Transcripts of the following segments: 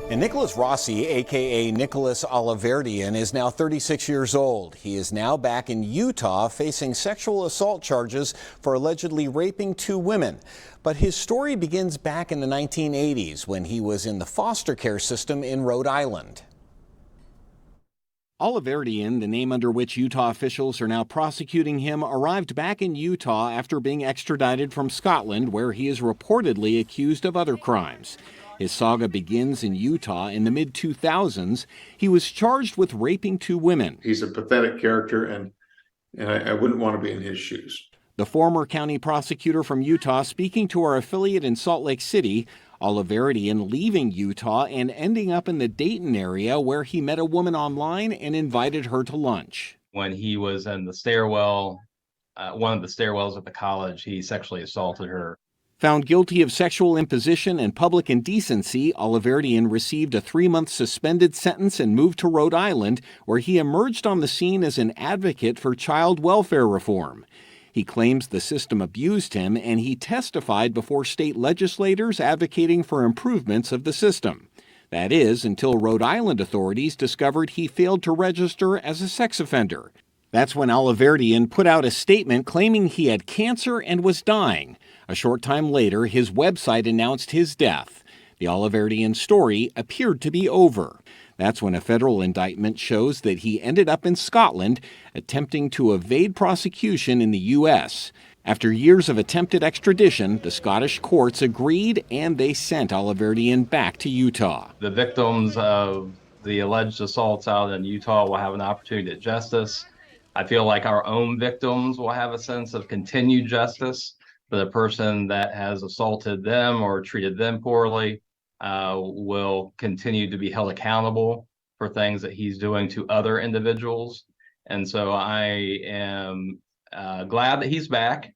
And Nicholas Rossi, a.k.a. Nicholas Alahverdian, is now 36 years old. He is now back in Utah facing sexual assault charges for allegedly raping two women. But his story begins back in the 1980s when he was in the foster care system in Rhode Island. Alahverdian, the name under which Utah officials are now prosecuting him, arrived back in Utah after being extradited from Scotland, where he is reportedly accused of other crimes. His saga begins in Utah in the mid-2000s. He was charged with raping two women. He's a pathetic character, and I wouldn't want to be in his shoes. The former county prosecutor from Utah speaking to our affiliate in Salt Lake City, Alahverdian leaving Utah and ending up in the Dayton area where he met a woman online and invited her to lunch. When he was in the stairwell, one of the stairwells at the college, he sexually assaulted her. Found guilty of sexual imposition and public indecency, Alahverdian received a 3-month suspended sentence and moved to Rhode Island, where he emerged on the scene as an advocate for child welfare reform. He claims the system abused him, and he testified before state legislators advocating for improvements of the system. That is, until Rhode Island authorities discovered he failed to register as a sex offender. That's when Alahverdian put out a statement claiming he had cancer and was dying. A short time later, his website announced his death. The Alahverdian story appeared to be over. That's when a federal indictment shows that he ended up in Scotland, attempting to evade prosecution in the U.S. After years of attempted extradition, the Scottish courts agreed and they sent Alahverdian back to Utah. The victims of the alleged assaults out in Utah will have an opportunity at justice. I feel like our own victims will have a sense of continued justice for the person that has assaulted them or treated them poorly. Will continue to be held accountable for things that he's doing to other individuals. And so I am glad that he's back.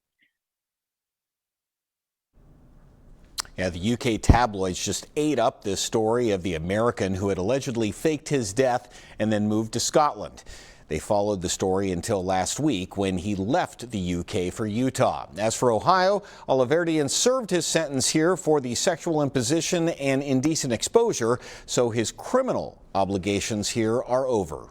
Yeah, the UK tabloids just ate up this story of the American who had allegedly faked his death and then moved to Scotland. They followed the story until last week when he left the UK for Utah. As for Ohio, Alahverdian served his sentence here for the sexual imposition and indecent exposure, so his criminal obligations here are over.